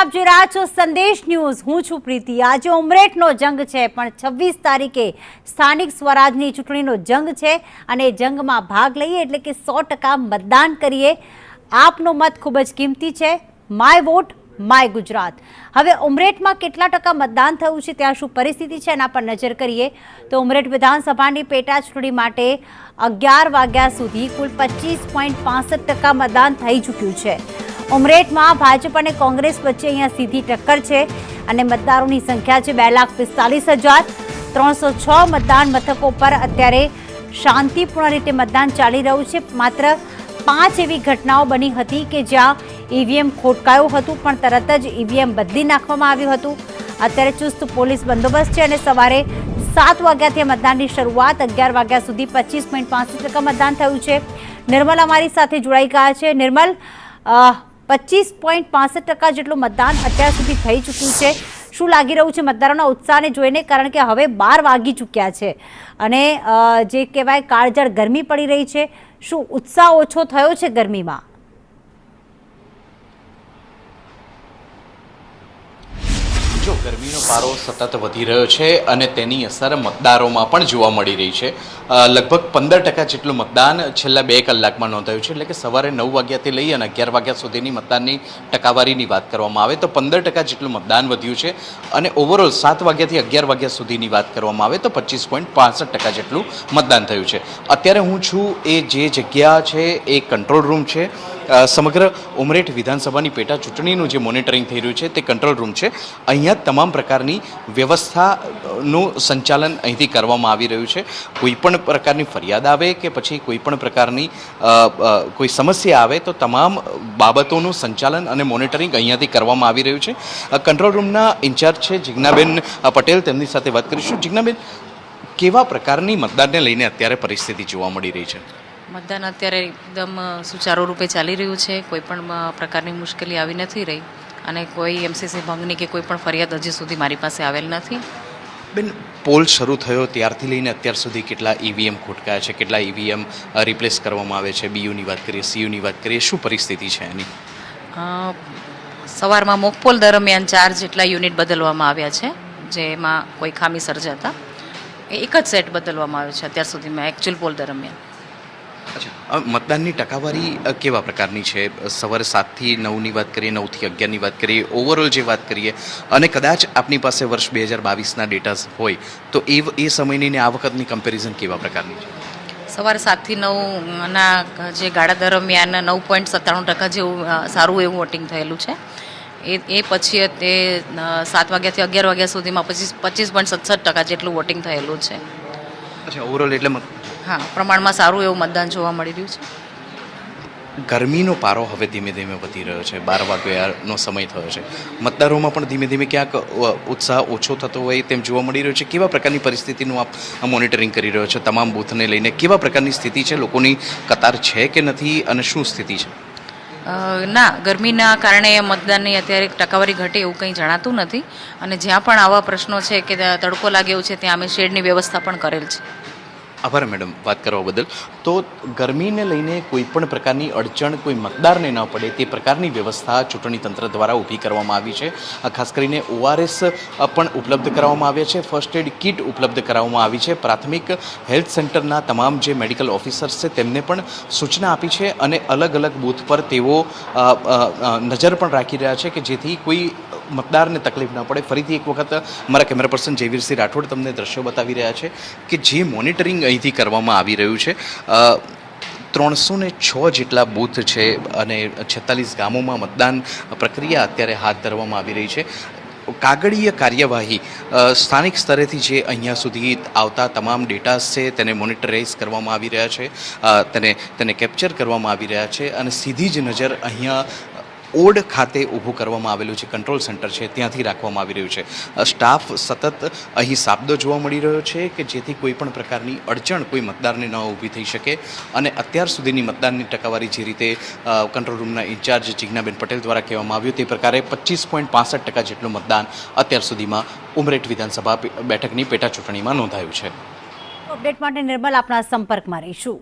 આપ જોઈ રહ્યા છો સંદેશ ન્યૂઝ। હું છું પ્રીતિ। આજે ઉમરેઠનો જંગ છે, પણ 26 તારીખે સ્થાનિક સ્વરાજની ચૂંટણીનો જંગ છે અને જંગમાં ભાગ લઈએ એટલે કે 100% મતદાન કરીએ। આપનો મત ખૂબ જ કિંમતી છે। My vote my Gujarat. હવે ઉમરેઠમાં કેટલા ટકા મતદાન થયું છે, ત્યાં શું પરિસ્થિતિ છે એના પર નજર કરીએ તો ઉમરેઠ વિધાનસભાની પેટા ચૂંટણી માટે 11 વાગ્યા સુધી કુલ 25.65% મતદાન થઈ ચૂક્યું છે। ઉમરેઠમાં ભાજપ અને કોંગ્રેસ વચ્ચે અહીંયા સીધી ટક્કર છે અને મતદારોની સંખ્યા છે 2,45,306 મતદાન મથકો પર અત્યારે શાંતિપૂર્ણ રીતે મતદાન ચાલી રહ્યું છે। માત્ર 5 એવી ઘટનાઓ બની હતી કે જ્યાં ઈવીએમ ખોટકાયું હતું, પણ તરત જ ઈવીએમ બદલી નાખવામાં આવ્યું હતું। અત્યારે ચુસ્ત પોલીસ બંદોબસ્ત છે અને સવારે 7 વાગ્યાથી મતદાનની શરૂઆત 11 વાગ્યા સુધી 25.65% મતદાન થયું છે। નિર્મલ અમારી સાથે જોડાઈ ગયા છે। નિર્મલ, 25.65% જેટલું મતદાન અત્યાર સુધી થઈ ચૂક્યું છે। શું લાગી રહ્યું છે મતદારોના ઉત્સાહને જોઈને? કારણ કે હવે 12 વાગી ચૂક્યા છે અને જે કહેવાય કાળઝાળ ગરમી પડી રહી છે। શું ઉત્સાહ ઓછો થયો છે ગરમીમાં? જો ગરમીનો પારો સતત વધી રહ્યો છે અને તેની અસર મતદારોમાં પણ જોવા મળી રહી છે। લગભગ 15% જેટલું મતદાન છેલ્લા 2 કલાકમાં નોંધાયું છે। એટલે કે સવારે 9 વાગ્યાથી લઈ અને 11 વાગ્યા સુધીની મતદાનની ટકાવારીની વાત કરવામાં આવે તો 15% જેટલું મતદાન વધ્યું છે અને ઓવરઓલ 7 વાગ્યાથી 11 વાગ્યા સુધીની વાત કરવામાં આવે તો 25.65% જેટલું મતદાન થયું છે। અત્યારે હું છું એ જે જગ્યા છે એ કંટ્રોલ રૂમ છે। સમગ્ર ઉમરેઠ વિધાનસભાની પેટા ચૂંટણીનું જે મોનિટરિંગ થઈ રહ્યું છે તે કંટ્રોલ રૂમ છે। અહીંયા તમામ પ્રકારની વ્યવસ્થાનું સંચાલન અહીંથી કરવામાં આવી રહ્યું છે। કોઈપણ પ્રકારની ફરિયાદ આવે કે પછી કોઈપણ પ્રકારની કોઈ સમસ્યા આવે તો તમામ બાબતોનું સંચાલન અને મોનિટરિંગ અહીંયાથી કરવામાં આવી રહ્યું છે। કંટ્રોલ રૂમના ઇન્ચાર્જ છે જિજ્ઞાબેન પટેલ, તેમની સાથે વાત કરીશું। જિજ્ઞાબેન, કેવા પ્રકારની મતદાનને લઈને અત્યારે પરિસ્થિતિ જોવા મળી રહી છે? મતદાન અત્યારે એકદમ સુચારુ રૂપે ચાલી રહ્યું છે। કોઈ પણ પ્રકારની મુશ્કેલી આવી નથી રહી અને કોઈ એમસીસી ભંગની કે કોઈ પણ ફરિયાદ હજી સુધી મારી પાસે આવેલ નથી। બેન, પોલ શરૂ થયો ત્યારથી લઈને અત્યાર સુધી કેટલા ઈવીએમ ખોટકાયા છે, કેટલા ઈવીએમ રિપ્લેસ કરવામાં આવે છે? બીયુની વાત કરીએ, સીયુની વાત કરીએ, શું પરિસ્થિતિ છે એની? સવારમાં મોકપોલ દરમિયાન 4 જેટલા યુનિટ બદલવામાં આવ્યા છે, જેમાં કોઈ ખામી સર્જાતા એક જ સેટ બદલવામાં આવ્યો છે અત્યાર સુધીમાં એકચ્યુઅલ પોલ દરમિયાન। અચ્છા, મતદાનની ટકાવારી કેવા પ્રકારની છે? સવારે 7 થી 9ની વાત કરીએ, 9 થી 11ની વાત કરીએ, ઓવરઓલ જે વાત કરીએ અને કદાચ આપની પાસે વર્ષ 2022ના ડેટા હોય તો એ સમયની ને આ વખતની કમ્પેરિઝન કેવા પ્રકારની છે? સવારે 7 થી 9ના જે ગાળા દરમિયાન 9.97% જેવું સારું એવું વોટિંગ થયેલું છે। એ પછી તે 7 વાગ્યાથી 11 વાગ્યા સુધીમાં 25.67% જેટલું વોટિંગ થયેલું છે। અચ્છા, ઓવરઓલ એટલે હા, પ્રમાણમાં સારું એવું મતદાન જોવા મળી રહ્યું છે। ગરમીનો પારો હવે ધીમે ધીમે વધી રહ્યો છે। 12 વાગ્યાનો સમય થયો છે। મતદારોમાં પણ ધીમે ધીમે ક્યાંક ઉત્સાહ ઓછો થતો હોય તેમ જોવા મળી રહ્યો છે। કેવા પ્રકારની પરિસ્થિતિનું આપ મોનિટરિંગ કરી રહ્યો છો? તમામ બૂથને લઈને કેવા પ્રકારની સ્થિતિ છે? લોકોની કતાર છે કે નથી અને શું સ્થિતિ છે? ના, ગરમીના કારણે મતદાનની અત્યારે ટકાવારી ઘટે એવું કંઈ જણાતું નથી અને જ્યાં પણ આવા પ્રશ્નો છે કે તડકો લાગે એવું છે ત્યાં અમે શેડની વ્યવસ્થા પણ કરેલ છે। આભાર મેડમ વાત કરવા બદલ। તો ગરમીને લઈને કોઈ પણ પ્રકારની અડચણ કોઈ મતદારને ન પડે તે પ્રકારની વ્યવસ્થા ચૂંટણી તંત્ર દ્વારા ઊભી કરવામાં આવી છે। ખાસ કરીને ORS પણ ઉપલબ્ધ કરાવવામાં આવ્યા છે, ફર્સ્ટ એડ કિટ ઉપલબ્ધ કરાવવામાં આવી છે। પ્રાથમિક હેલ્થ સેન્ટરના તમામ જે મેડિકલ ઓફિસર્સ છે તેમને પણ સૂચના આપી છે અને અલગ અલગ બૂથ પર તેઓ નજર પણ રાખી રહ્યા છે કે જેથી કોઈ મતદારને તકલીફ ન પડે। ફરીથી એક વખત મારા કેમેરા પર્સન જયવીરસિંહ રાઠોડ તમને દ્રશ્યો બતાવી રહ્યા છે કે જે મોનિટરિંગ અહીંથી કરવામાં આવી રહ્યું છે। 306 જેટલા બૂથ છે અને 46 ગામોમાં મતદાન પ્રક્રિયા અત્યારે હાથ ધરવામાં આવી રહી છે। કાગળીય કાર્યવાહી સ્થાનિક સ્તરેથી જે અહીંયા સુધી આવતા તમામ ડેટાસ છે તેને મોનિટરાઇઝ કરવામાં આવી રહ્યા છે, તેને કેપ્ચર કરવામાં આવી રહ્યા છે અને સીધી જ નજર અહીંયા ઓડ ખાતે ઊભું કરવામાં આવેલું છે કંટ્રોલ સેન્ટર છે ત્યાંથી રાખવામાં આવી રહ્યું છે। સ્ટાફ સતત અહીં સાબદો જોવા મળી રહ્યો છે કે જેથી કોઈ પણ પ્રકારની અડચણ કોઈ મતદારને ન ઊભી થઈ શકે અને અત્યાર સુધીની મતદાનની ટકાવારી જે રીતે કંટ્રોલ રૂમના ઇન્ચાર્જ જિજ્ઞાબેન પટેલ દ્વારા કહેવામાં આવ્યું તે પ્રકારે 25.65% જેટલું મતદાન અત્યાર સુધીમાં ઉમરેઠ વિધાનસભા બેઠકની પેટા ચૂંટણીમાં નોંધાયું છે। અપડેટ માટે નિર્મલ આપના સંપર્કમાં રહીશું।